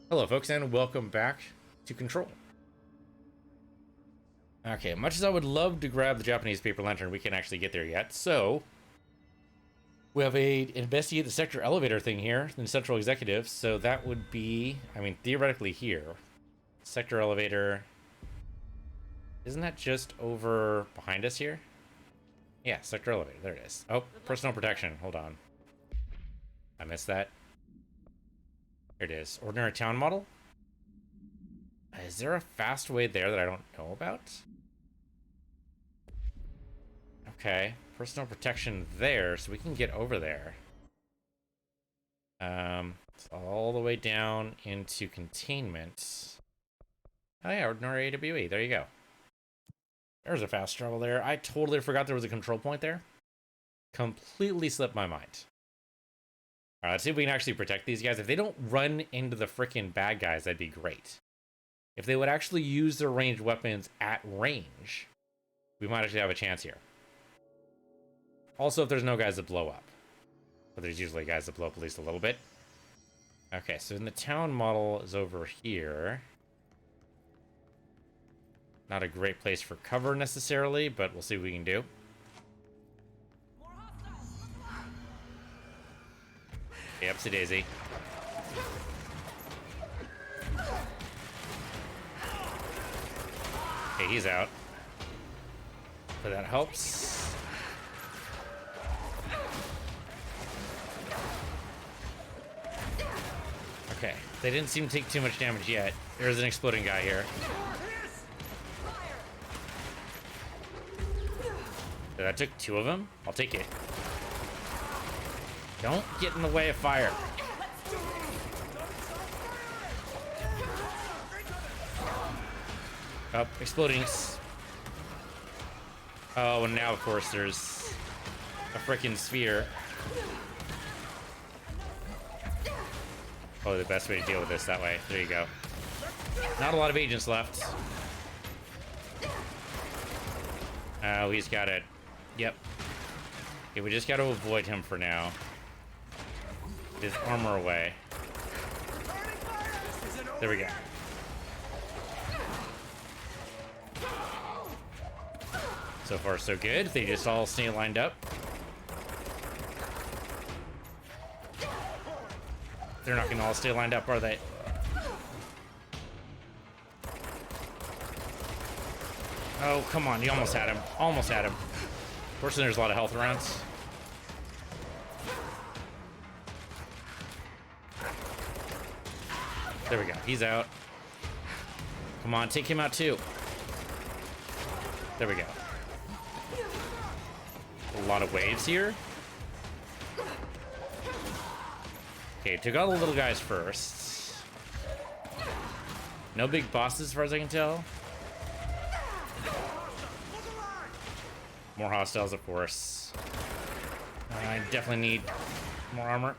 Hello, folks, and welcome back to Control. Okay, much as I would love to grab the Japanese paper lantern, we can't actually get there yet. So, we have a investigate the sector elevator thing here in Central Executive. So that would be, I mean, theoretically here. Sector elevator. Isn't that just over behind us here? Yeah, sector elevator. There it is. Oh, personal protection. Hold on. I missed that. Here it is. Ordinary town model? Is there a fast way there that I don't know about? Okay, personal protection there, so we can get over there. It's all the way down into containment. Oh yeah, ordinary AWE. There you go. There's a fast travel there. I totally forgot there was a control point there. Completely slipped my mind. All right, let's see if we can actually protect these guys. If they don't run into the freaking bad guys, that'd be great. If they would actually use their ranged weapons at range, we might actually have a chance here. Also, if there's no guys that blow up. But there's usually guys that blow up at least a little bit. Okay, so in the town model is over here. Not a great place for cover necessarily, but we'll see what we can do. Okay, upsy daisy. Okay, he's out. So that helps. Okay, they didn't seem to take too much damage yet. There's an exploding guy here. So that took two of them. I'll take it. Don't get in the way of fire. Oh, exploding. Oh, and now, of course, there's a frickin' sphere. Probably the best way to deal with this that way. There you go. Not a lot of agents left. Oh, he's got it. Yep. Okay, we just got to avoid him for now. Get his armor away. There we go. So far, so good. They just all stay lined up. They're not going to all stay lined up, are they? Oh, come on. You almost had him. Almost had him. Fortunately, there's a lot of health around. There we go. He's out. Come on, take him out too. There we go. A lot of waves here. Okay, took out the little guys first. No big bosses as far as I can tell. More hostiles, of course. I definitely need more armor.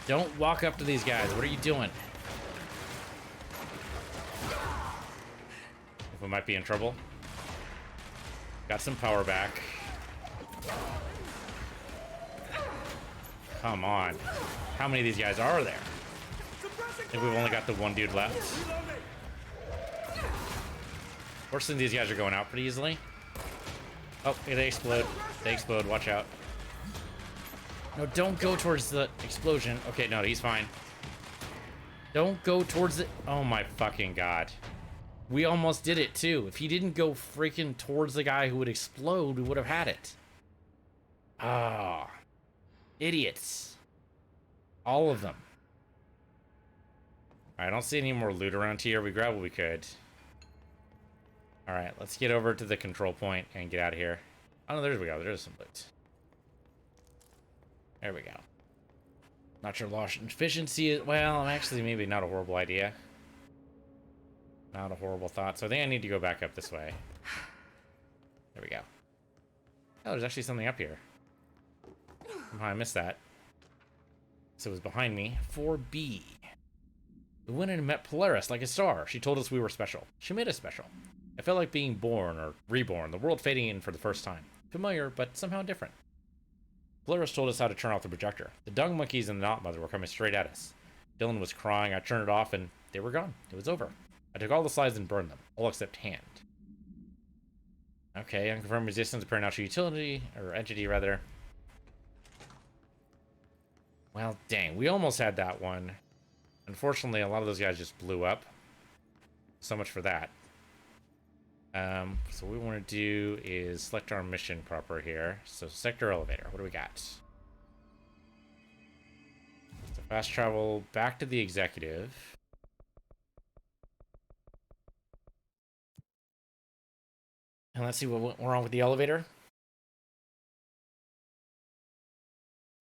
Don't walk up to these guys. What are you doing? If we might be in trouble. Got some power back. Come on. How many of these guys are there? I think we've only got the one dude left. Fortunately, these guys are going out pretty easily. Oh, hey, they explode. They explode. Watch out. No, don't go towards the explosion. Okay, no, he's fine. Don't go towards it. Oh my fucking god. We almost did it too. If he didn't go freaking towards the guy who would explode, we would have had it. Ah. Oh, idiots. All of them. I don't see any more loot around here. We grabbed what we could. Alright, let's get over to the control point and get out of here. Oh, no, there we go. There's some loot. There we go. Not sure lost efficiency is... Well, actually, maybe not a horrible idea. Not a horrible thought. So I think I need to go back up this way. There we go. Oh, there's actually something up here. Somehow I missed that. So it was behind me. 4B. We went in and met Polaris like a star. She told us we were special. She made us special. I felt like being born or reborn, the world fading in for the first time. Familiar, but somehow different. Polaris told us how to turn off the projector. The dung monkeys and the Knot Mother were coming straight at us. Dylan was crying. I turned it off and they were gone. It was over. I took all the slides and burned them, all except hand. Okay, unconfirmed resistance of paranormal utility, or entity rather. Well, dang, we almost had that one. Unfortunately, a lot of those guys just blew up. So much for that. So what we want to do is select our mission proper here. So sector elevator, what do we got? So fast travel back to the executive. And let's see what went wrong with the elevator.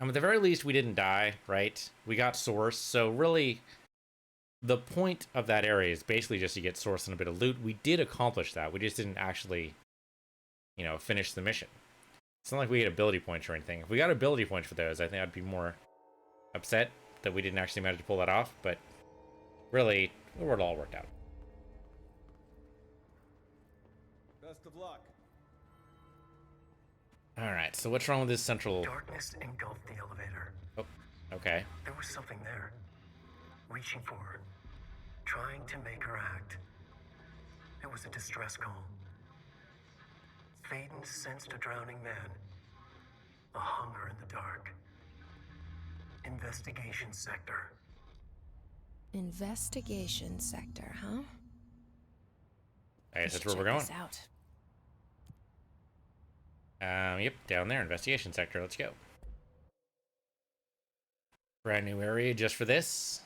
At the very least, we didn't die, right? We got source, so really, the point of that area is basically just to get source and a bit of loot. We did accomplish that. We just didn't actually, finish the mission. It's not like we had ability points or anything. If we got ability points for those, I think I'd be more upset that we didn't actually manage to pull that off, but really, it all worked out. Best of luck. Alright, so what's wrong with this central... Darkness engulfed the elevator. Oh, okay. There was something there. Reaching for her. Trying to make her act. It was a distress call. Faden sensed a drowning man. A hunger in the dark. Investigation sector. Investigation sector, huh? I guess that's where we're going. Yep, down there, investigation sector. Let's go. Brand new area just for this.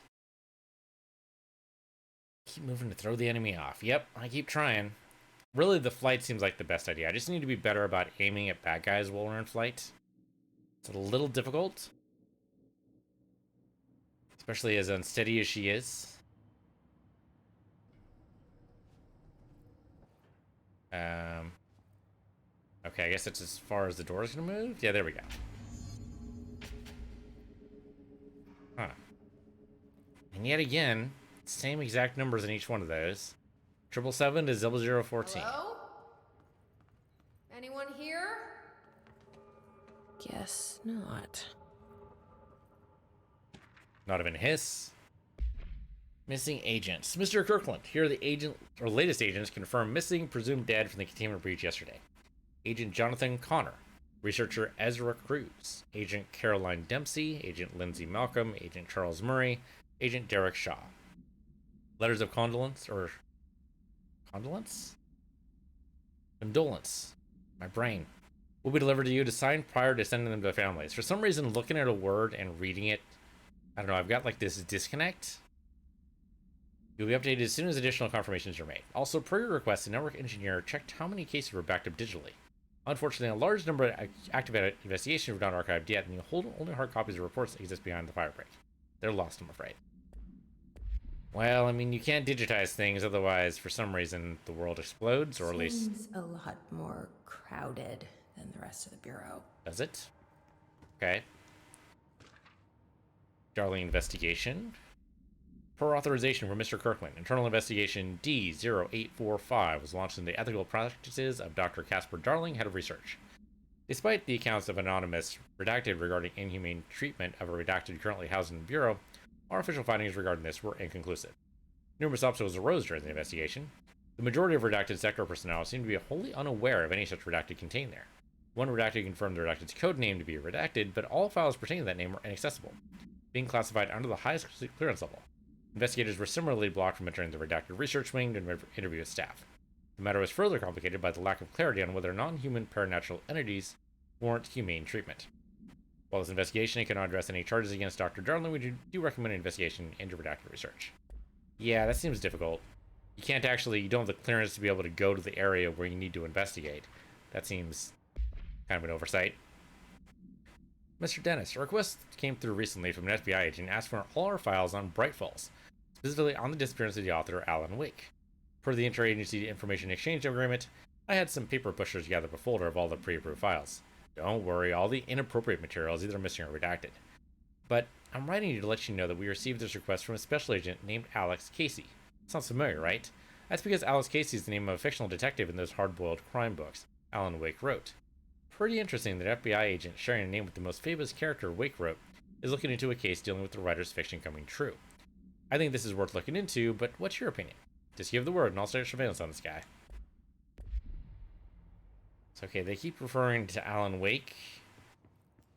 Keep moving to throw the enemy off. Yep, I keep trying. Really, the flight seems like the best idea. I just need to be better about aiming at bad guys while we're in flight. It's a little difficult. Especially as unsteady as she is. Okay, I guess that's as far as the door is going to move. Yeah, there we go. Huh. And yet again, same exact numbers in each one of those. 777 to 0014. Hello? Anyone here? Guess not. Not even a hiss. Missing agents. Mr. Kirkland, here are the latest agents confirmed missing, presumed dead from the containment breach yesterday. Agent Jonathan Connor, researcher Ezra Cruz, Agent Caroline Dempsey, Agent Lindsay Malcolm, Agent Charles Murray, Agent Derek Shaw. Letters of condolence, or condolence? Condolence. My brain. Will be delivered to you to sign prior to sending them to their families. For some reason, looking at a word and reading it, I don't know, I've got like this disconnect. You'll be updated as soon as additional confirmations are made. Also, per your request, the network engineer checked how many cases were backed up digitally. Unfortunately, a large number of active investigations were not archived yet, and only hard copies of reports exist behind the firebreak. They're lost, I'm afraid. Well, I mean, you can't digitize things, otherwise, for some reason, the world explodes, or at least... Seems a lot more crowded than the rest of the Bureau. Does it? Okay. Darling investigation. Per authorization from Mr. Kirkland, internal investigation D0845 was launched into the ethical practices of Dr. Casper Darling, head of research. Despite the accounts of anonymous redacted regarding inhumane treatment of a redacted currently housed in the Bureau, our official findings regarding this were inconclusive. Numerous obstacles arose during the investigation. The majority of redacted sector personnel seemed to be wholly unaware of any such redacted contained there. One redacted confirmed the redacted's code name to be redacted, but all files pertaining to that name were inaccessible, being classified under the highest clearance level. Investigators were similarly blocked from entering the redacted research wing to interview with staff. The matter was further complicated by the lack of clarity on whether non-human paranatural entities warrant humane treatment. While this investigation cannot address any charges against Dr. Darling, we do recommend an investigation into redacted research. Yeah, that seems difficult. You don't have the clearance to be able to go to the area where you need to investigate. That seems kind of an oversight. Mr. Dennis, a request came through recently from an FBI agent asking for all our files on Bright Falls, specifically on the disappearance of the author Alan Wake. Per the Interagency Information Exchange Agreement, I had some paper pushers gather up a folder of all the pre-approved files. Don't worry, all the inappropriate material is either missing or redacted. But I'm writing you to let you know that we received this request from a special agent named Alex Casey. Sounds familiar, right? That's because Alex Casey is the name of a fictional detective in those hard-boiled crime books Alan Wake wrote. Pretty interesting that FBI agent sharing a name with the most famous character Wake wrote is looking into a case dealing with the writer's fiction coming true. I think this is worth looking into, but what's your opinion? Just give the word and I'll start surveillance on this guy. It's okay, they keep referring to Alan Wake.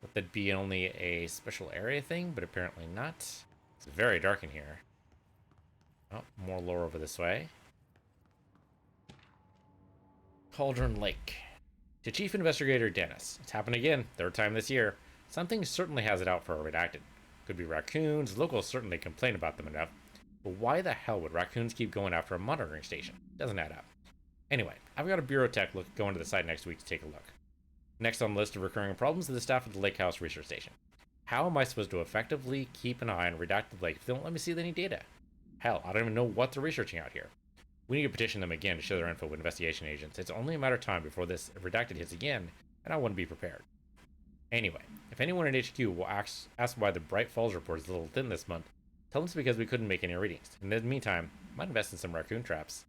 Would that be only a special area thing, but apparently not. It's very dark in here. Oh, more lore over this way. Cauldron Lake. To Chief Investigator Dennis. It's happened again, third time this year. Something certainly has it out for a redacted. Could be raccoons, locals certainly complain about them enough. But why the hell would raccoons keep going after a monitoring station? Doesn't add up. Anyway, I've got a bureau tech going to the site next week to take a look. Next on the list of recurring problems is the staff at the Lake House Research Station. How am I supposed to effectively keep an eye on redacted lake if they don't let me see any data? Hell, I don't even know what they're researching out here. We need to petition them again to share their info with investigation agents. It's only a matter of time before this redacted hits again, and I want to be prepared. Anyway, if anyone at HQ will ask why the Bright Falls report is a little thin this month, tell them it's because we couldn't make any readings. In the meantime, I might invest in some raccoon traps.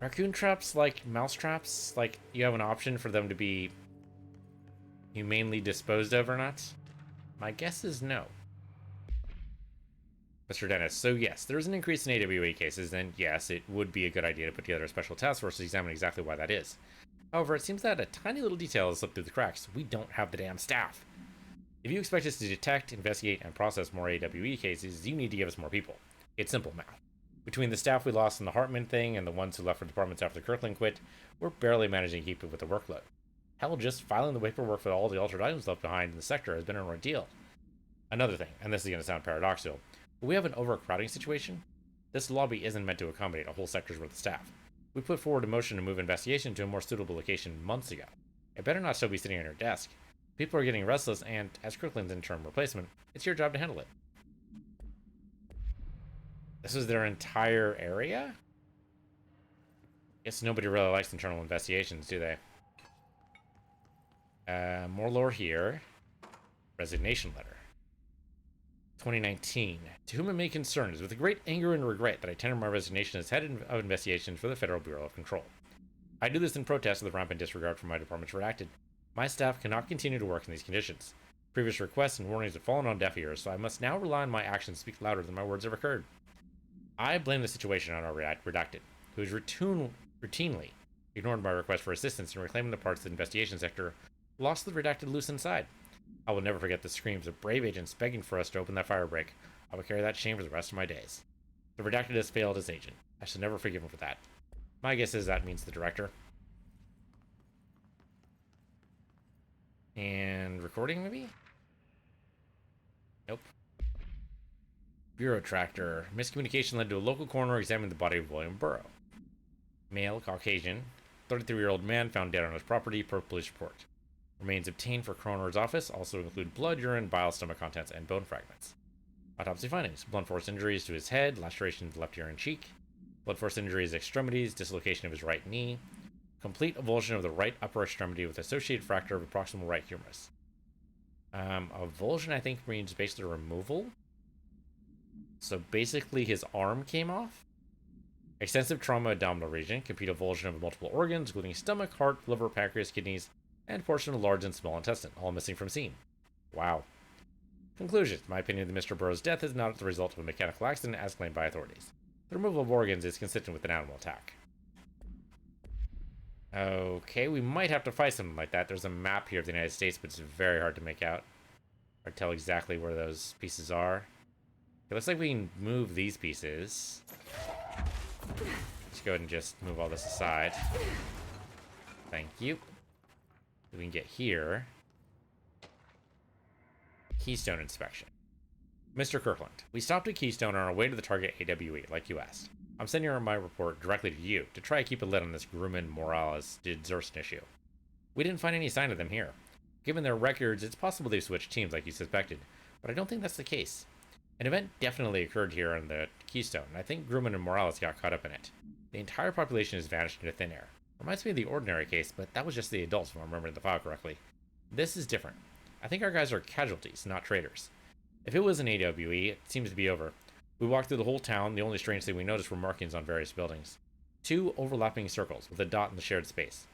Raccoon traps like mouse traps? Like, you have an option for them to be humanely disposed of or not? My guess is no. Mr. Dennis, so yes, there is an increase in AWE cases, and yes, it would be a good idea to put together a special task force to examine exactly why that is. However, it seems that a tiny little detail has slipped through the cracks. We don't have the damn staff. If you expect us to detect, investigate, and process more AWE cases, you need to give us more people. It's simple math. Between the staff we lost in the Hartman thing and the ones who left for departments after Kirkland quit, we're barely managing to keep up with the workload. Hell, just filing the paperwork for all the altered items left behind in the sector has been an ordeal. Another thing, and this is going to sound paradoxical, but we have an overcrowding situation. This lobby isn't meant to accommodate a whole sector's worth of staff. We put forward a motion to move investigation to a more suitable location months ago. It better not still be sitting on your desk. People are getting restless, and as Kirkland's interim replacement, it's your job to handle it. This is their entire area? Guess nobody really likes internal investigations, do they? More lore here. Resignation letter. 2019. To whom it may concern, it is with great anger and regret that I tender my resignation as head of investigations for the Federal Bureau of Control. I do this in protest of the rampant disregard for my department's redacted. My staff cannot continue to work in these conditions. Previous requests and warnings have fallen on deaf ears, so I must now rely on my actions to speak louder than my words have occurred. I blame the situation on our redacted, who is routinely ignored my request for assistance in reclaiming the parts of the investigation sector lost the redacted loose inside. I will never forget the screams of brave agents begging for us to open that firebreak. I will carry that shame for the rest of my days. The redacted has failed as agent. I shall never forgive him for that. My guess is that means the director. And recording, maybe? Nope. Bureau tractor. Miscommunication led to a local coroner examining the body of William Burrow. Male, Caucasian, 33-year-old man found dead on his property per police report. Remains obtained for coroner's office also include blood, urine, bile, stomach contents, and bone fragments. Autopsy findings. Blunt force injuries to his head, laceration to the left ear and cheek. Blood force injuries, extremities, dislocation of his right knee. Complete avulsion of the right upper extremity with associated fracture of the proximal right humerus. Avulsion, I think, means basically removal. So basically his arm came off. Extensive trauma abdominal region, complete avulsion of multiple organs, including stomach, heart, liver, pancreas, kidneys, and portion of large and small intestine, all missing from scene. Wow. Conclusion. My opinion that Mr. Burrow's death is not the result of a mechanical accident as claimed by authorities. The removal of organs is consistent with an animal attack. Okay, we might have to fight something like that. There's a map here of the United States, but it's very hard to make out or tell exactly where those pieces are. It looks like we can move these pieces. Let's go ahead and just move all this aside. Thank you. We can get here. Keystone Inspection. Mr. Kirkland, we stopped at Keystone on our way to the target AWE, like you asked. I'm sending my report directly to you to try to keep a lid on this Grumman Morales desertion issue. We didn't find any sign of them here. Given their records, it's possible they switched teams like you suspected, but I don't think that's the case. An event definitely occurred here on the Keystone, and I think Grumman and Morales got caught up in it. The entire population has vanished into thin air. Reminds me of the Ordinary case, but that was just the adults if I'm remembering the file correctly. This is different. I think our guys are casualties, not traitors. If it was an AWE, it seems to be over. We walked through the whole town. The only strange thing we noticed were markings on various buildings. 2 overlapping circles with a dot in the shared space.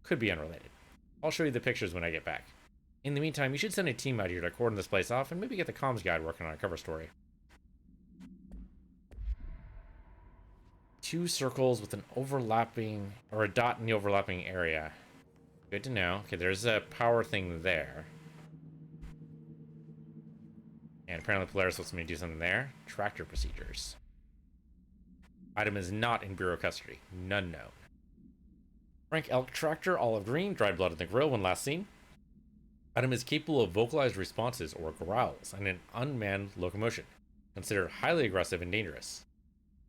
Could be unrelated. I'll show you the pictures when I get back. In the meantime, you should send a team out here to cordon this place off and maybe get the comms guide working on a cover story. 2 circles with an overlapping, or a dot in the overlapping area. Good to know. Okay, there's a power thing there. And apparently Polaris wants me to do something there. Tractor procedures. Item is not in Bureau custody. None known. Frank elk tractor, olive green, dried blood in the grill when last seen. Item is capable of vocalized responses or growls and an unmanned locomotion. Considered highly aggressive and dangerous.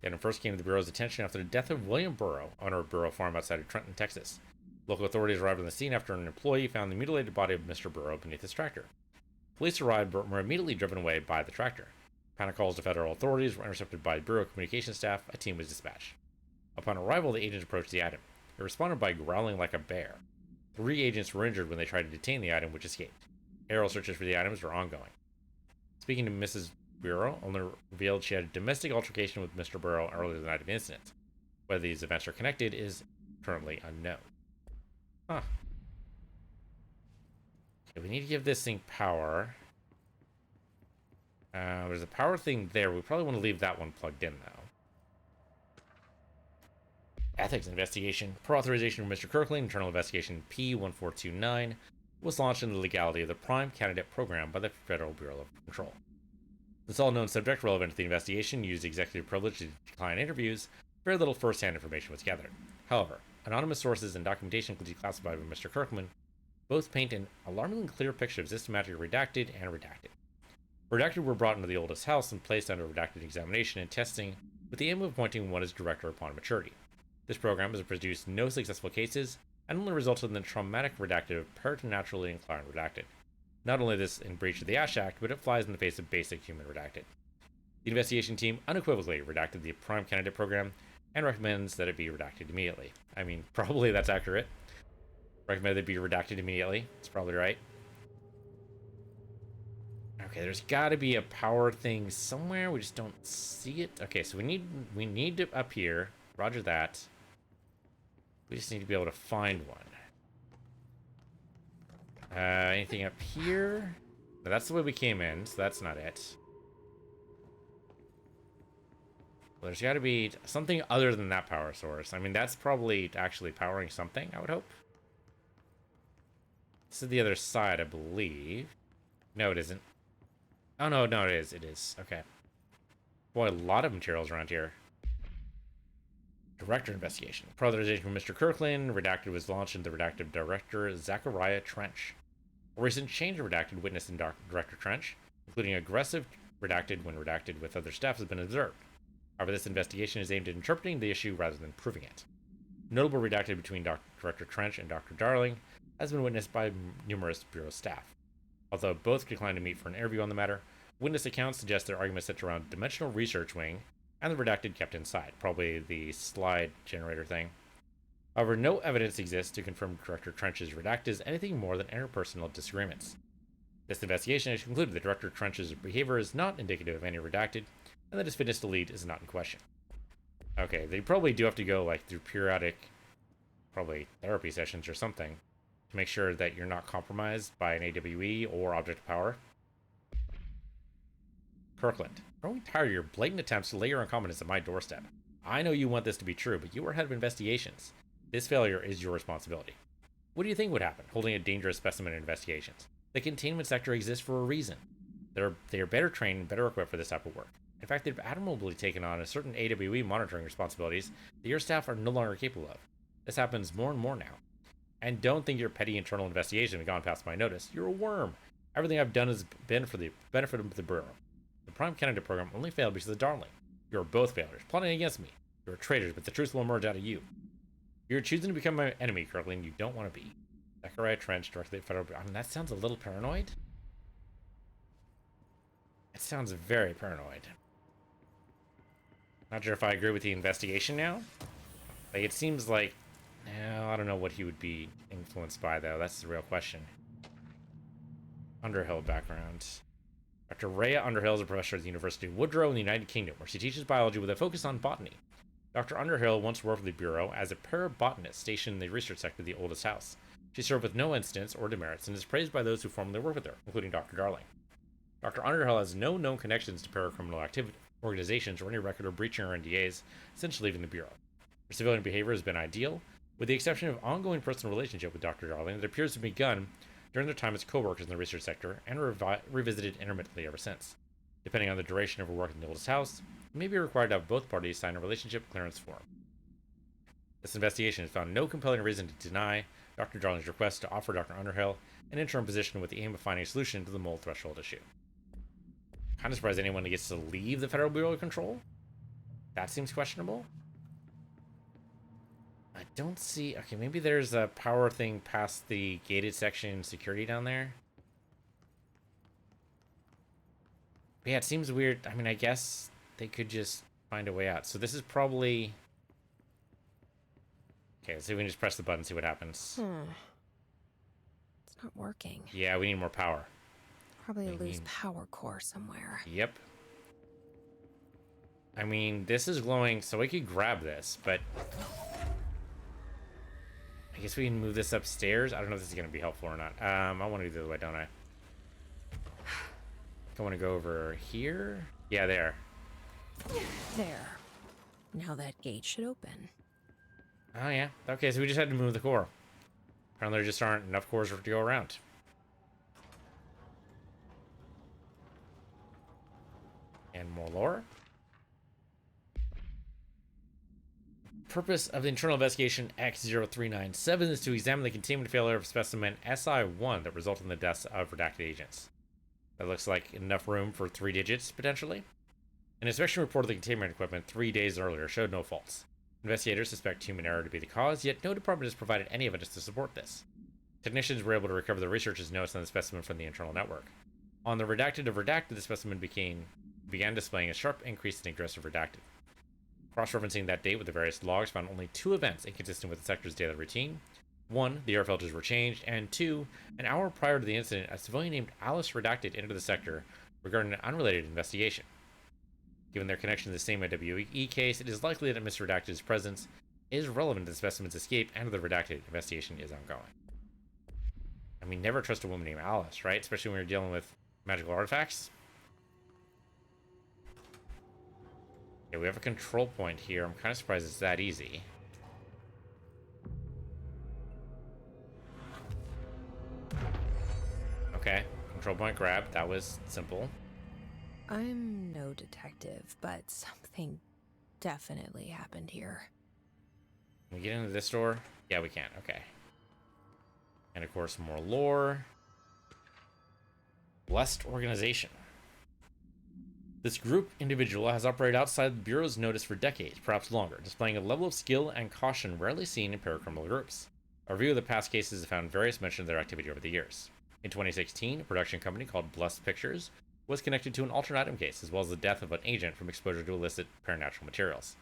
The item first came to the Bureau's attention after the death of William Burrow, owner of Burrow Farm outside of Trenton, Texas. Local authorities arrived on the scene after an employee found the mutilated body of Mr. Burrow beneath his tractor. Police arrived but were immediately driven away by the tractor. Panic calls to federal authorities were intercepted by Bureau communication staff. A team was dispatched. Upon arrival, the agents approached the item. It responded by growling like a bear. 3 agents were injured when they tried to detain the item, which escaped. Aerial searches for the items were ongoing. Speaking to Mrs. Bureau, owner revealed she had a domestic altercation with Mr. Burrow earlier the night of the incident. Whether these events are connected is currently unknown. Huh. Okay, we need to give this thing power. There's a power thing there. We probably want to leave that one plugged in, though. Ethics investigation. Per authorization from Mr. Kirkland, internal investigation P1429 was launched in the legality of the Prime Candidate Program by the Federal Bureau of Control. Since all known subject relevant to the investigation used executive privilege to decline interviews, very little first-hand information was gathered. However, anonymous sources and documentation declassified by Mr. Kirkman both paint an alarmingly clear picture of systematically redacted and redacted. Redacted were brought into the oldest house and placed under redacted examination and testing with the aim of appointing one as director upon maturity. This program has produced no successful cases and only resulted in the traumatic redacted of preternaturally inclined redacted. Not only this in breach of the Ash Act, but it flies in the face of basic human redacted. The investigation team unequivocally redacted the Prime Candidate Program and recommends that it be redacted immediately. I mean, probably that's accurate. Recommend it be redacted immediately. It's probably right. Okay, there's got to be a power thing somewhere. We just don't see it. Okay, so we need to up here. Roger that. We just need to be able to find one. Anything up here? No, that's the way we came in, so that's not it. Well, there's got to be something other than that power source. I mean, that's probably actually powering something, I would hope. This is the other side, I believe. No, it isn't. Oh, no, it is. It is. Okay. Boy, a lot of materials around here. Director investigation. Per authorization from Mr. Kirkland, redacted was launched into the redacted director Zachariah Trench. A recent change of redacted witnessed in Director Trench, including aggressive redacted when redacted with other staff, has been observed. However, this investigation is aimed at interpreting the issue rather than proving it. Notable redacted between Director Trench and Dr. Darling has been witnessed by numerous Bureau staff. Although both declined to meet for an interview on the matter, witness accounts suggest their arguments centered around Dimensional Research Wing and the redacted kept inside, probably the slide generator thing. However, no evidence exists to confirm Director Trench's redacted as anything more than interpersonal disagreements. This investigation has concluded that Director Trench's behavior is not indicative of any redacted, and that his fitness to lead is not in question. Okay, they probably do have to go like through periodic, probably therapy sessions or something, to make sure that you're not compromised by an AWE or object of power. Kirkland, growing tired of your blatant attempts to lay your incompetence at my doorstep. I know you want this to be true, but you are head of investigations. This failure is your responsibility. What do you think would happen holding a dangerous specimen in investigations? The containment sector exists for a reason. They are better trained and better equipped for this type of work. In fact, they've admirably taken on a certain AWE monitoring responsibilities that your staff are no longer capable of. This happens more and more now. And don't think your petty internal investigation has gone past my notice. You're a worm. Everything I've done has been for the benefit of the Bureau. The Prime Candidate Program only failed because of Darling. You are both failures, plotting against me. You are traitors, but the truth will emerge out of you. You're choosing to become my enemy, Kirkland, you don't want to be. Zachariah Trench, directly at Federal Bureau. I mean, that sounds a little paranoid. It sounds very paranoid. Not sure if I agree with the investigation now. Like, it seems like... I don't know what he would be influenced by, though. That's the real question. Underhill background. Dr. Rhea Underhill is a professor at the University of Woodrow in the United Kingdom, where she teaches biology with a focus on botany. Dr. Underhill once worked for the Bureau as a parabotanist stationed in the research sector of the oldest house. She served with no incidents or demerits and is praised by those who formerly worked with her, including Dr. Darling. Dr. Underhill has no known connections to paracriminal activity. organizations or any record of breaching our NDAs since leaving the Bureau. Her civilian behavior has been ideal, with the exception of ongoing personal relationship with Dr. Darling that appears to have begun during their time as co-workers in the research sector and revisited intermittently ever since. Depending on the duration of her work in the oldest house, it may be required to have both parties sign a relationship clearance form. This investigation has found no compelling reason to deny Dr. Darling's request to offer Dr. Underhill an interim position with the aim of finding a solution to the mole threshold issue. Kind of surprised anyone gets to leave the Federal Bureau of Control. That seems questionable. I don't see... Okay, maybe there's a power thing past the gated section security down there. But yeah, it seems weird. I mean, I guess they could just find a way out. So this is probably... Okay, let's see if we can just press the button and see what happens. It's not working. Yeah, we need more power. Probably a loose power core somewhere. Yep. I mean, this is glowing, so we could grab this, but... I guess we can move this upstairs. I don't know if this is going to be helpful or not. I want to do the other way, don't I? I want to go over here. Yeah, there. There. Now that gate should open. Oh, yeah. Okay, so we just had to move the core. Apparently there just aren't enough cores to go around. And more lore. Purpose of the internal investigation X0397 is to examine the containment failure of specimen SI1 that resulted in the deaths of redacted agents. That looks like enough room for 3 digits, potentially. An inspection report of the containment equipment 3 days earlier showed no faults. Investigators suspect human error to be the cause, yet no department has provided any evidence to support this. Technicians were able to recover the researchers' notes on the specimen from the internal network. On the redacted of redacted, the specimen began displaying a sharp increase in aggressive redacted. Cross-referencing that date with the various logs found only 2 events inconsistent with the sector's daily routine. 1, the air filters were changed, and 2, an hour prior to the incident, a civilian named Alice redacted entered the sector regarding an unrelated investigation. Given their connection to the same AWE case, it is likely that Mr. Redacted's presence is relevant to the specimen's escape and the redacted investigation is ongoing. I mean, never trust a woman named Alice, right? Especially when you're dealing with magical artifacts. Yeah, we have a control point here. I'm kind of surprised it's that easy. Okay, control point grab. That was simple. I'm no detective, but something definitely happened here. Can we get into this door? Yeah, we can. Okay. And of course, more lore. Blessed organization. This group individual has operated outside the Bureau's notice for decades, perhaps longer, displaying a level of skill and caution rarely seen in paracriminal groups. A review of the past cases has found various mention of their activity over the years. In 2016, a production company called Blessed Pictures was connected to an alternate item case, as well as the death of an agent from exposure to illicit paranatural materials.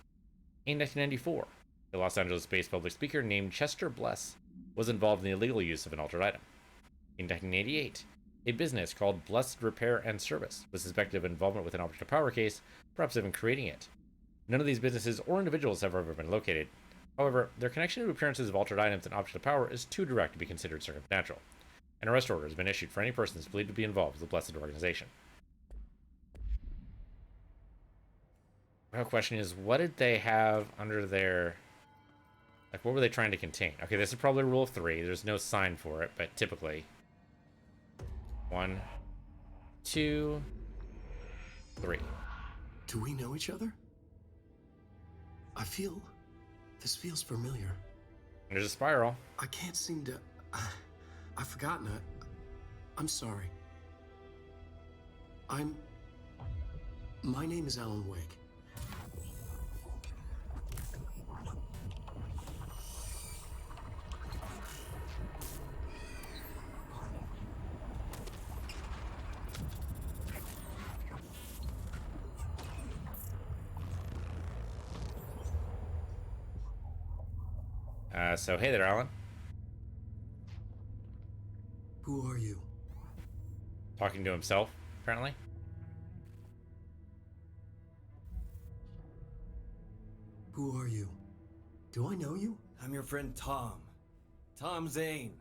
In 1994, a Los Angeles-based public speaker named Chester Bless was involved in the illegal use of an altered item. In 1988, a business called Blessed Repair and Service was suspected of involvement with an object of power case, perhaps even creating it. None of these businesses or individuals have ever been located. However, their connection to appearances of altered items and objects of power is too direct to be considered circumstantial. An arrest order has been issued for any persons believed to be involved with the Blessed organization. The real question is, what did they have under their... Like, what were they trying to contain? Okay, this is probably rule of 3. There's no sign for it, but typically... 1, 2, 3. Do we know each other? This feels familiar. There's a spiral. I can't seem to... I've forgotten it. I'm sorry. My name is Alan Wake. So hey there, Alan. Who are you? Talking to himself, apparently. Who are you? Do I know you? I'm your friend Tom. Tom Zane.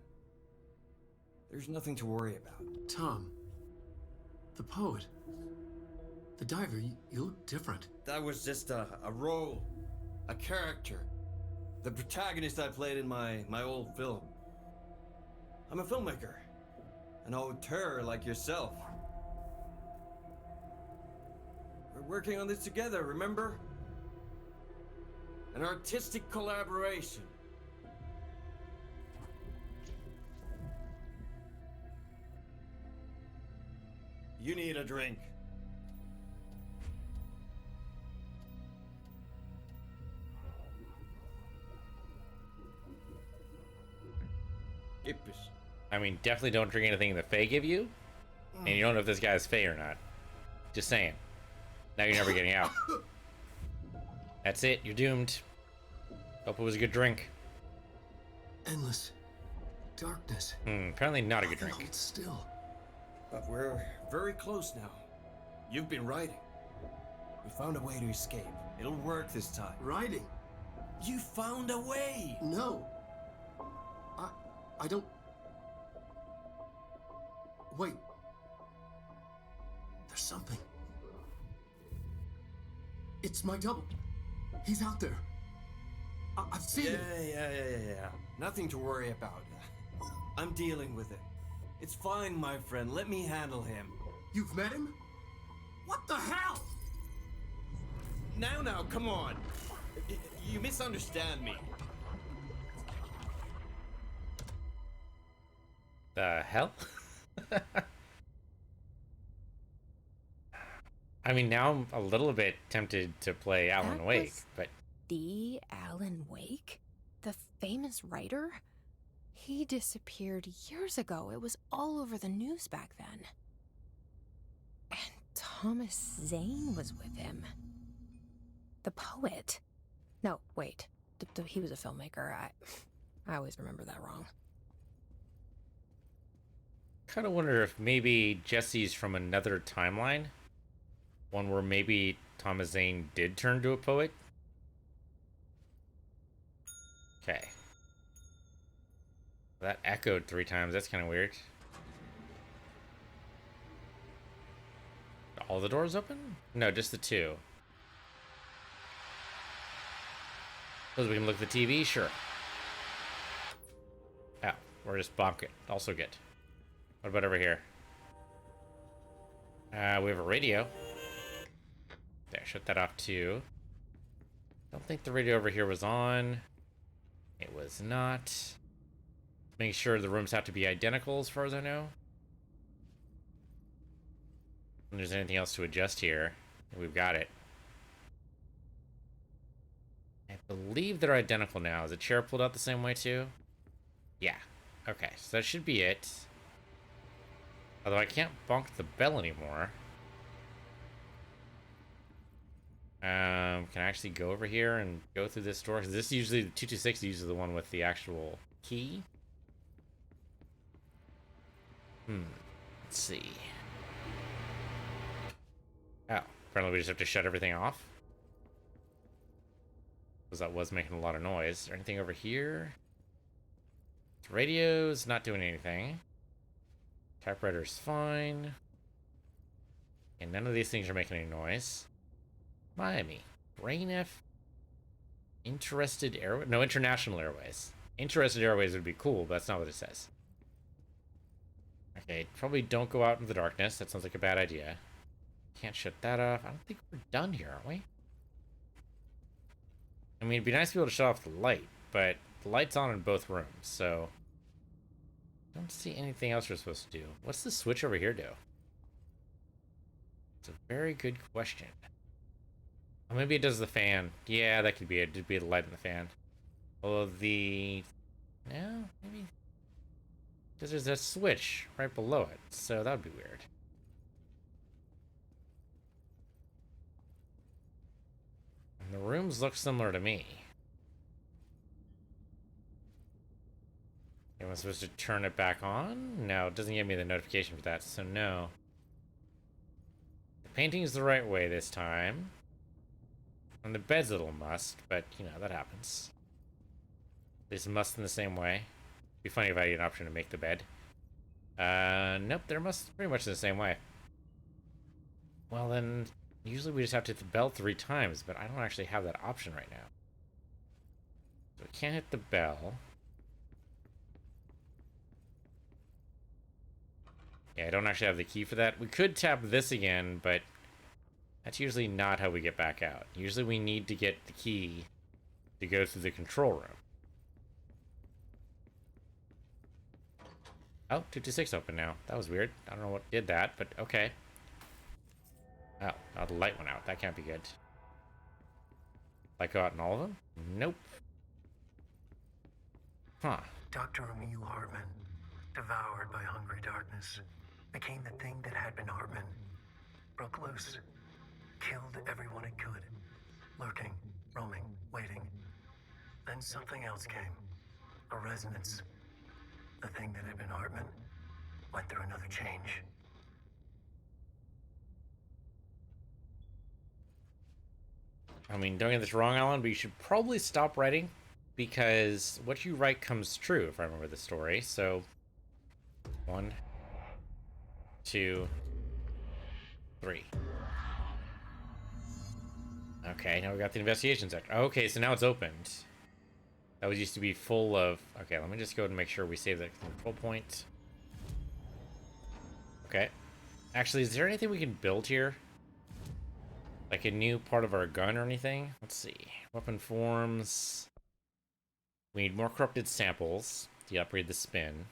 There's nothing to worry about. Tom. The poet. The diver, you look different. That was just a role, a character. The protagonist I played in my old film. I'm a filmmaker. An auteur like yourself. We're working on this together, remember? An artistic collaboration. You need a drink. Ippis. I mean, definitely don't drink anything that Faye give you. And you don't know if this guy's Faye or not. Just saying. Now you're never getting out. That's it. You're doomed. Hope it was a good drink. Endless darkness. Apparently not a good I can drink. hold still. But we're very close now. You've been writing. We found a way to escape. It'll work this time. Riding? You found a way! No. I don't... Wait. There's something. It's my double. He's out there. I've seen him. Yeah. Nothing to worry about. I'm dealing with it. It's fine, my friend. Let me handle him. You've met him? What the hell? Now, come on. You misunderstand me. The hell? I mean, now I'm a little bit tempted to play Alan That Wake, was but The Alan Wake? The famous writer? He disappeared years ago. It was all over the news back then. And Thomas Zane was with him. The poet. No, wait. He was a filmmaker. I always remember that wrong. kind of wonder if maybe Jesse's from another timeline. One where maybe Thomas Zane did turn to a poet. Okay. That echoed 3 times. That's kind of weird. All the doors open? No, just the 2. Suppose we can look at the TV? Sure. Oh, we're just bonking. Also good. What about over here? We have a radio. There, shut that off too. Don't think the radio over here was on. It was not. Make sure the rooms have to be identical as far as I know. If there's anything else to adjust here, we've got it. I believe they're identical now. Is the chair pulled out the same way too? Yeah. Okay, so that should be it. Although I can't bonk the bell anymore. Can I actually go over here and go through this door? Because this usually, the 226 is usually the one with the actual key. Let's see. Oh, apparently we just have to shut everything off. Because that was making a lot of noise. Is there anything over here? The radio's not doing anything. Typewriter's fine. And none of these things are making any noise. Miami. Brain F. Interested Airways? No, International Airways. Interested Airways would be cool, but that's not what it says. Okay, probably don't go out into the darkness. That sounds like a bad idea. Can't shut that off. I don't think we're done here, are we? I mean, it'd be nice to be able to shut off the light, but the light's on in both rooms, so... don't see anything else we're supposed to do. What's the switch over here do? It's a very good question. Oh, maybe it does the fan. Yeah, that could be it. It'd be the light in the fan. Although the... no, maybe... because there's a switch right below it, so that would be weird. And the rooms look similar to me. Am I supposed to turn it back on? No, it doesn't give me the notification for that, so no. The painting's the right way this time. And the bed's a little must, but, you know, that happens. There's must in the same way. Be funny if I had an option to make the bed. Nope, they're must pretty much the same way. Well then, Usually we just have to hit the bell 3 times, but I don't actually have that option right now. So we can't hit the bell. Yeah, I don't actually have the key for that. We could tap this again, but that's usually not how we get back out. Usually we need to get the key to go through the control room. Oh, 226 open now. That was weird. I don't know what did that, but okay. Oh, the light went out. That can't be good. Light go out in all of them? Nope. Huh. Dr. Emil Hartman, devoured by hungry darkness, became the thing that had been Hartman. Broke loose, killed everyone it could, lurking, roaming, waiting. Then something else came, a resonance. The thing that had been Hartman went through another change. I mean, don't get this wrong, Alan, but you should probably stop writing, because what you write comes true, if I remember the story. So, 1, 2, 3. Okay, now we got the investigation sector. Okay, so now it's opened. That was used to be full of... Okay, let me just go ahead and make sure we save the control point. Okay. Actually, is there anything we can build here? Like a new part of our gun or anything? Let's see. Weapon forms. We need more corrupted samples to upgrade the spin.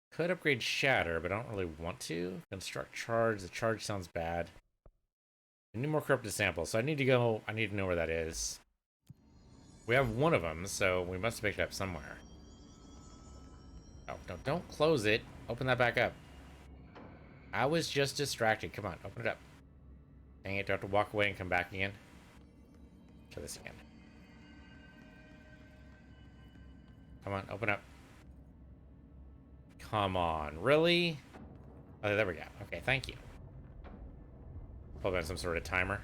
Could upgrade shatter, but I don't really want to. Construct charge. The charge sounds bad. I need more corrupted samples, so I need to go... I need to know where that is. We have one of them, so we must have picked it up somewhere. Oh, no, don't close it. Open that back up. I was just distracted. Come on, open it up. Dang it, do I have to walk away and come back again? Try this again. Come on, open up. Come on, really? Oh, there we go. Okay, thank you. Probably on some sort of timer.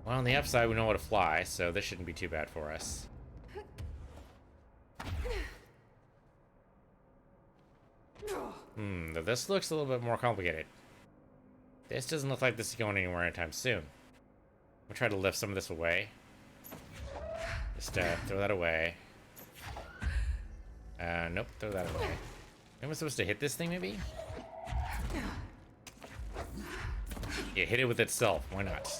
Well, on the upside, we know how to fly, so this shouldn't be too bad for us. This looks a little bit more complicated. This doesn't look like this is going anywhere anytime soon. I'll try to lift some of this away. Just throw that away. Nope, throw that away. Am I supposed to hit this thing, maybe? Yeah, hit it with itself. Why not?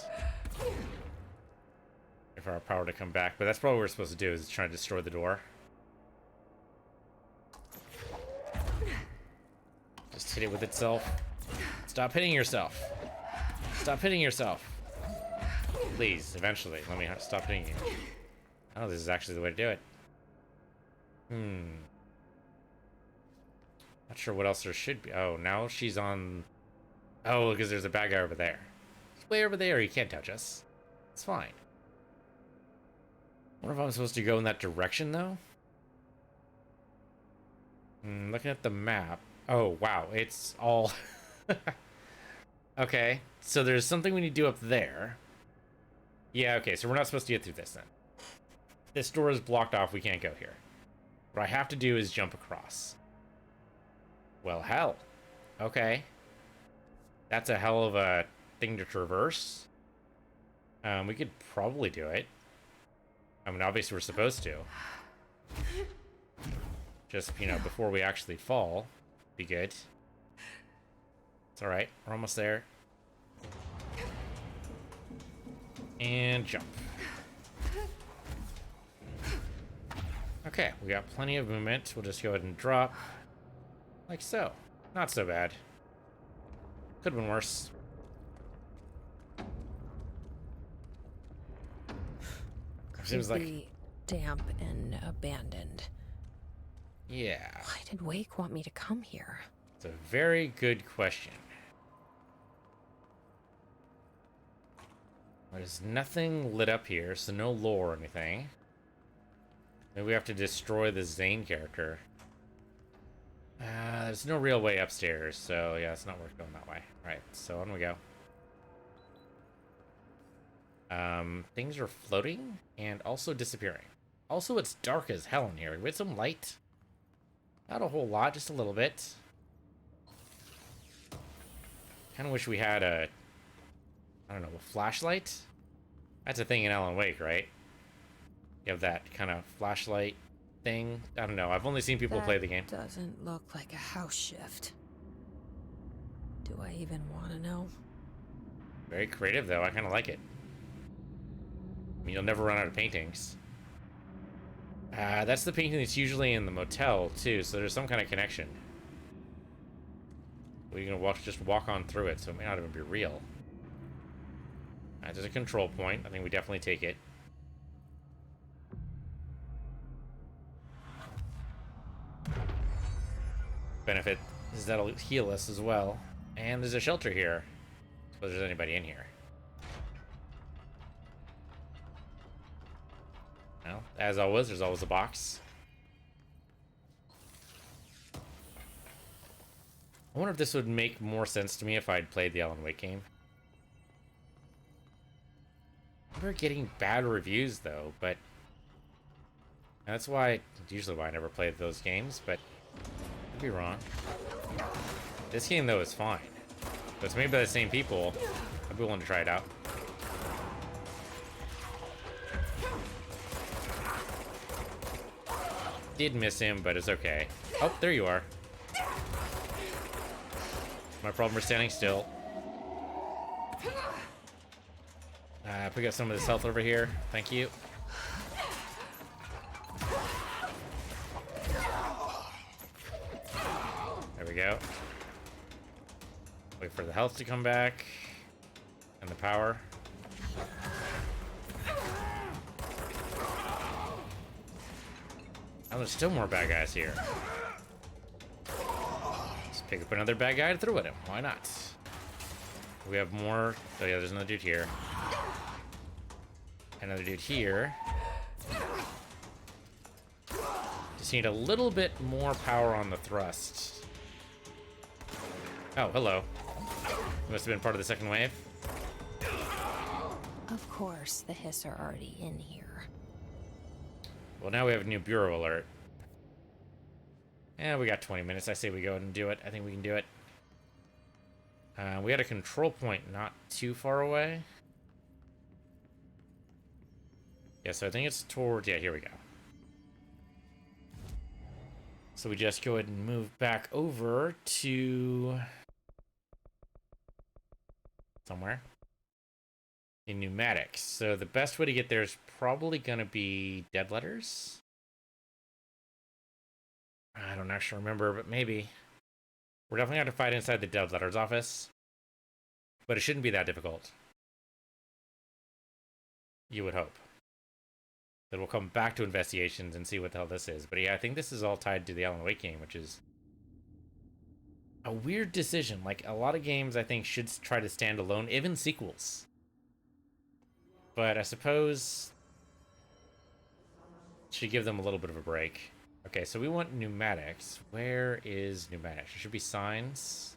For our power to come back, but that's probably what we're supposed to do, is try to destroy the door. Just hit it with itself. Stop hitting yourself. Stop hitting yourself. Please, eventually, let me stop hitting you. Oh, this is actually the way to do it. Not sure what else there should be. Oh, now she's on... Oh, because there's a bad guy over there. He's way over there, he can't touch us. It's fine. I wonder if I'm supposed to go in that direction, though? Looking at the map. Oh, wow. It's all... Okay. So there's something we need to do up there. Yeah, okay. So we're not supposed to get through this, then. This door is blocked off. We can't go here. What I have to do is jump across. Well, hell. Okay. That's a hell of a thing to traverse. We could probably do it. I mean, obviously we're supposed to. Just, you know, before we actually fall. Be good. It's alright. We're almost there. And jump. Okay, we got plenty of movement. We'll just go ahead and drop. Like so. Not so bad. Could have been worse. Seems like Creepy, damp and abandoned. Yeah. Why did Wake want me to come here? It's a very good question. There's nothing lit up here, so no lore or anything. Maybe we have to destroy the Zane character. There's no real way upstairs, so yeah, it's not worth going that way. Alright, so on we go. Things are floating and also disappearing. Also, it's dark as hell in here. We had some light. Not a whole lot, just a little bit. Kind of wish we had a, I don't know, a flashlight? That's a thing in Alan Wake, right? You have that kind of flashlight thing. I don't know. I've only seen people play the game. Doesn't look like a house shift. Do I even want to know? Very creative, though. I kind of like it. I mean, you'll never run out of paintings. That's the painting that's usually in the motel, too, so there's some kind of connection. We're gonna just walk on through it, so it may not even be real. There's a control point. I think we definitely take it. Benefit is that'll heal us as well. And there's a shelter here. Suppose there's anybody in here. Well, as always, there's always a box. I wonder if this would make more sense to me if I'd played the Alan Wake game. I remember getting bad reviews, though, but... That's usually why I never played those games, but... I'd be wrong. This game, though, is fine. So it's made by the same people. I'd be willing to try it out. Did miss him, but it's okay. Oh, there you are. My problem is standing still. Pick up some of this health over here. Thank you. There we go. Wait for the health to come back. And the power. Oh, there's still more bad guys here. Let's pick up another bad guy and throw at him. Why not? We have more. Oh yeah, there's another dude here. Another dude here. Just need a little bit more power on the thrust. Oh, hello. You must have been part of the second wave. Of course, the Hiss are already in here. Well, now we have a new bureau alert. Yeah, we got 20 minutes. I say we go ahead and do it. I think we can do it. We had a control point not too far away. Yeah, so I think it's towards... Yeah, here we go. So we just go ahead and move back over to... somewhere. In pneumatics. So the best way to get there is probably going to be dead letters. I don't actually remember, but maybe. We're definitely going to fight inside the dead letters office. But it shouldn't be that difficult. You would hope. Then we'll come back to investigations and see what the hell this is. But yeah, I think this is all tied to the Alan Wake game, which is a weird decision. Like, a lot of games, I think, should try to stand alone, even sequels. But I suppose should give them a little bit of a break. Okay, so we want pneumatics. Where is pneumatics? There should be signs.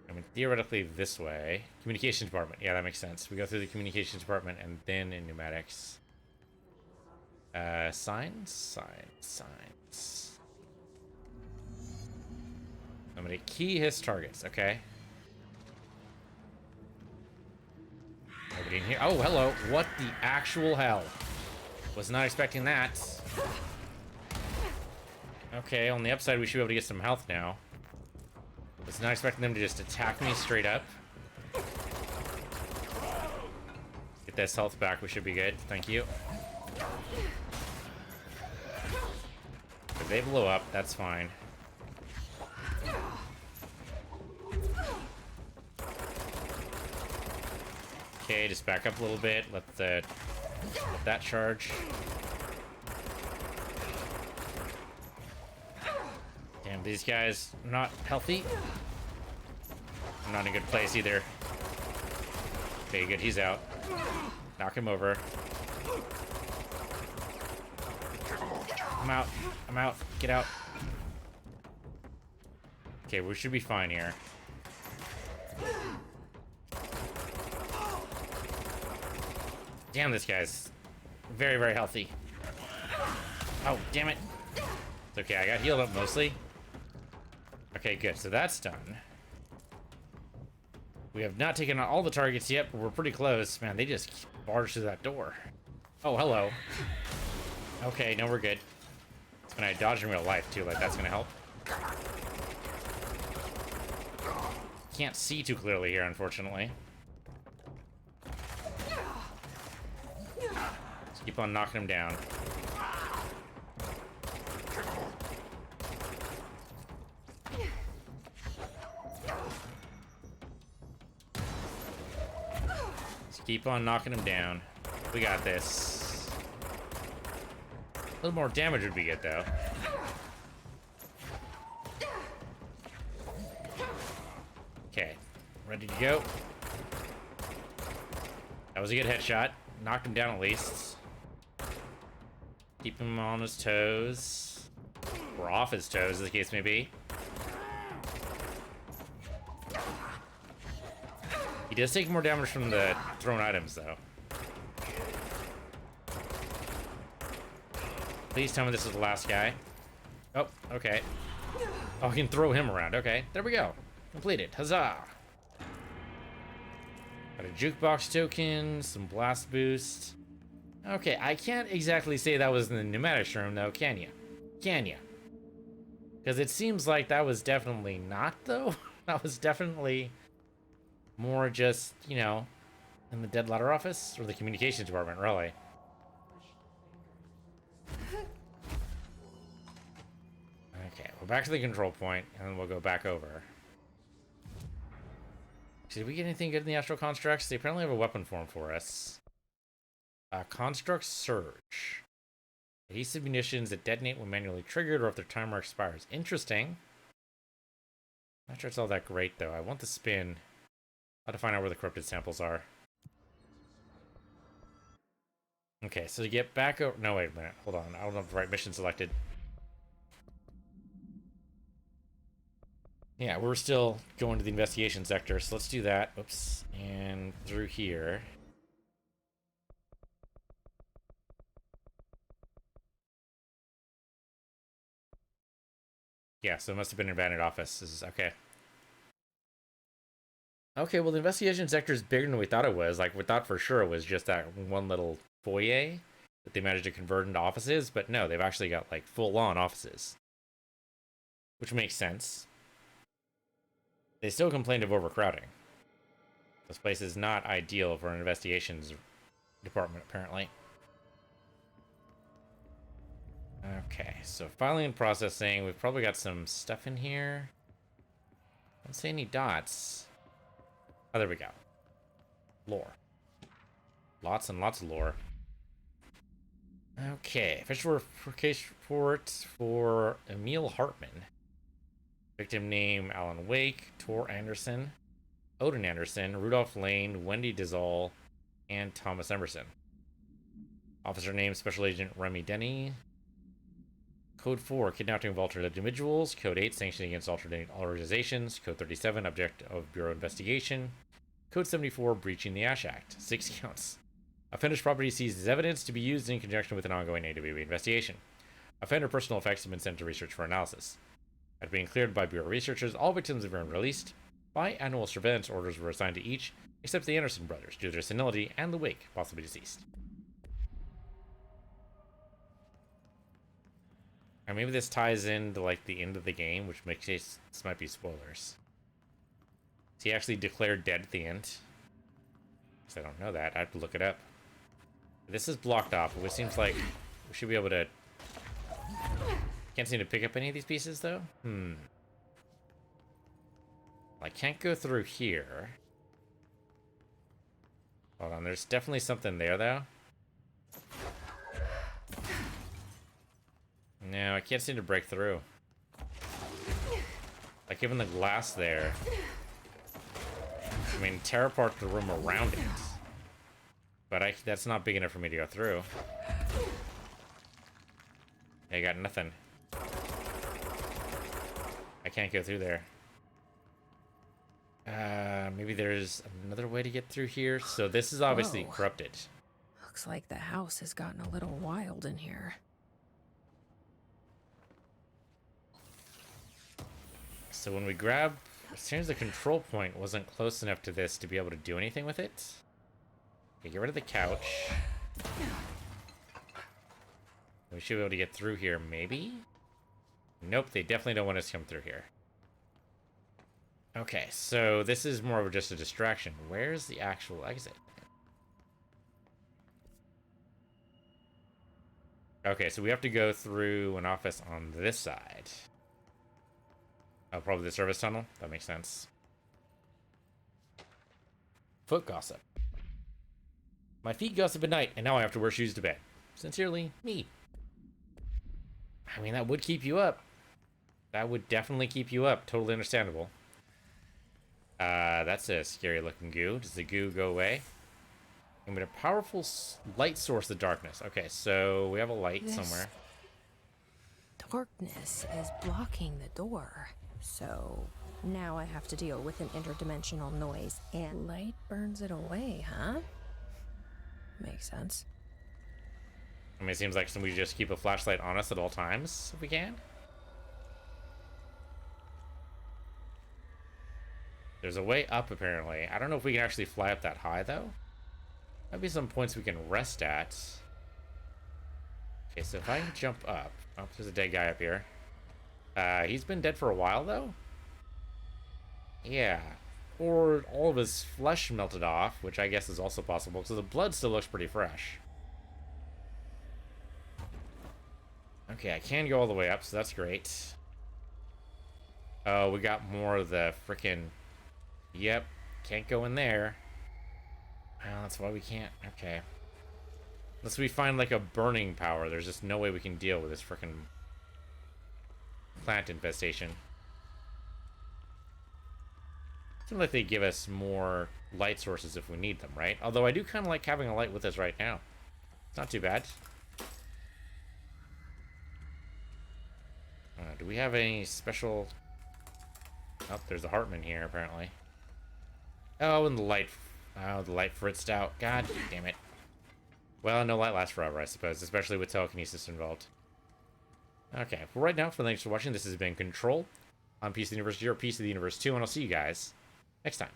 I mean, theoretically this way. Communications department. Yeah, that makes sense. We go through the communications department and then in pneumatics. Signs? Signs. Somebody key his targets. Okay. Nobody in here. Oh, hello. What the actual hell? Was not expecting that. Okay, on the upside, we should be able to get some health now. Was not expecting them to just attack me straight up. Get this health back. We should be good. Thank you. If they blow up, that's fine. Okay, just back up a little bit. Let that charge. Damn, these guys are not healthy. I'm not in a good place either. Okay, good. He's out. Knock him over. I'm out. I'm out. Get out. Okay, we should be fine here. Damn, this guy's very, very healthy. Oh, damn it. It's okay, I got healed up mostly. Okay, good. So that's done. We have not taken out all the targets yet, but we're pretty close. Man, they just barged through that door. Oh, hello. Okay, no, we're good. It's when I dodge in real life, too. Like, that's gonna help. Can't see too clearly here, unfortunately. Just keep on knocking him down. Keep on knocking him down. We got this. A little more damage would be good, though. Okay, ready to go. That was a good headshot. Knocked him down at least. Keep him on his toes. Or off his toes, as the case may be. He does take more damage from the thrown items, though. Please tell me this is the last guy. Oh, okay. Oh, I can throw him around. Okay, there we go. Completed. Huzzah! Got a jukebox token, some blast boost. Okay, I can't exactly say that was in the pneumatics room, though, can you? Can you? Because it seems like that was definitely not, though. That was definitely more just, you know, in the dead letter office or the communications department, really. Okay, we're back to the control point, and then we'll go back over. Did we get anything good in the astral constructs? They apparently have a weapon form for us. Construct Surge. Adhesive munitions that detonate when manually triggered or if their timer expires. Interesting. Not sure it's all that great, though. I want the spin. I'll have to find out where the corrupted samples are. Okay, so to get back over... No, wait a minute. Hold on. I don't have the right mission selected. Yeah, we're still going to the investigation sector, so let's do that. Oops. And through here. Yeah, so it must have been an abandoned office. This is okay. Okay, well, the investigation sector is bigger than we thought it was. Like, we thought for sure it was just that one little foyer that they managed to convert into offices, but no, they've actually got, like, full-on offices. Which makes sense. They still complained of overcrowding. This place is not ideal for an investigations department, apparently. Okay, so filing and processing. We've probably got some stuff in here. I don't see any dots. Oh, there we go. Lore. Lots and lots of lore. Okay, official case report for Emil Hartman. Victim name Alan Wake, Tor Anderson, Odin Anderson, Rudolph Lane, Wendy Dizal, and Thomas Emerson. Officer name Special Agent Remy Denny. Code 4, kidnapping of alternate individuals. Code 8, sanctioning against alternate organizations. Code 37, object of Bureau investigation. Code 74, breaching the Ash Act. 6 counts. Offender's property seized as evidence to be used in conjunction with an ongoing AWE investigation. Offender personal effects have been sent to research for analysis. After being cleared by Bureau researchers, all victims have been released. Biannual surveillance orders were assigned to each, except the Anderson brothers, due to their senility and the Wake, possibly deceased. And maybe this ties into, like, the end of the game, which makes this might be spoilers. Is he actually declared dead at the end? Because I don't know that. I have to look it up. This is blocked off, which seems like we should be able to... Can't seem to pick up any of these pieces, though? I can't go through here. Hold on, there's definitely something there, though. No, I can't seem to break through. Like, even the glass there. I mean, tear apart the room around it. But that's not big enough for me to go through. I got nothing. I can't go through there. Maybe there's another way to get through here. So this is obviously Whoa. corrupted. Looks like the house has gotten a little wild in here. So when we grab, as soon as the control point wasn't close enough to this to be able to do anything with it. Okay, get rid of the couch. We should be able to get through here, maybe? Nope, they definitely don't want us to come through here. Okay, so this is more of just a distraction. Where's the actual exit? Okay, so we have to go through an office on this side. Oh, probably the service tunnel? That makes sense. Foot gossip. My feet gossip at night, and now I have to wear shoes to bed. Sincerely, me. I mean, that would keep you up. That would definitely keep you up. Totally understandable. That's a scary looking goo. Does the goo go away? I'm a powerful light source of darkness. Okay, so we have a light somewhere. Darkness is blocking the door. So now I have to deal with an interdimensional noise, and light burns it away, huh? Makes sense. I mean, it seems like we just keep a flashlight on us at all times, if we can. There's a way up, apparently. I don't know if we can actually fly up that high, though. Might be some points we can rest at. Okay, so if I can jump up. Oh, there's a dead guy up here. He's been dead for a while, though? Yeah. Or all of his flesh melted off, which I guess is also possible, so the blood still looks pretty fresh. Okay, I can go all the way up, so that's great. Oh, we got more of the frickin'... Yep, can't go in there. Well, that's why we can't. Okay. Unless we find, like, a burning power, there's just no way we can deal with this frickin' plant infestation. Seems like they give us more light sources if we need them, right? Although I do kind of like having a light with us right now. It's not too bad. Do we have any special... Oh, there's a Hartman here, apparently. Oh, and the light... Oh, the light fritzed out. God damn it. Well, no light lasts forever, I suppose, especially with telekinesis involved. Okay, well, right now, thanks for watching. This has been Control on Piece of the Universe 0, Piece of the Universe 2, and I'll see you guys next time.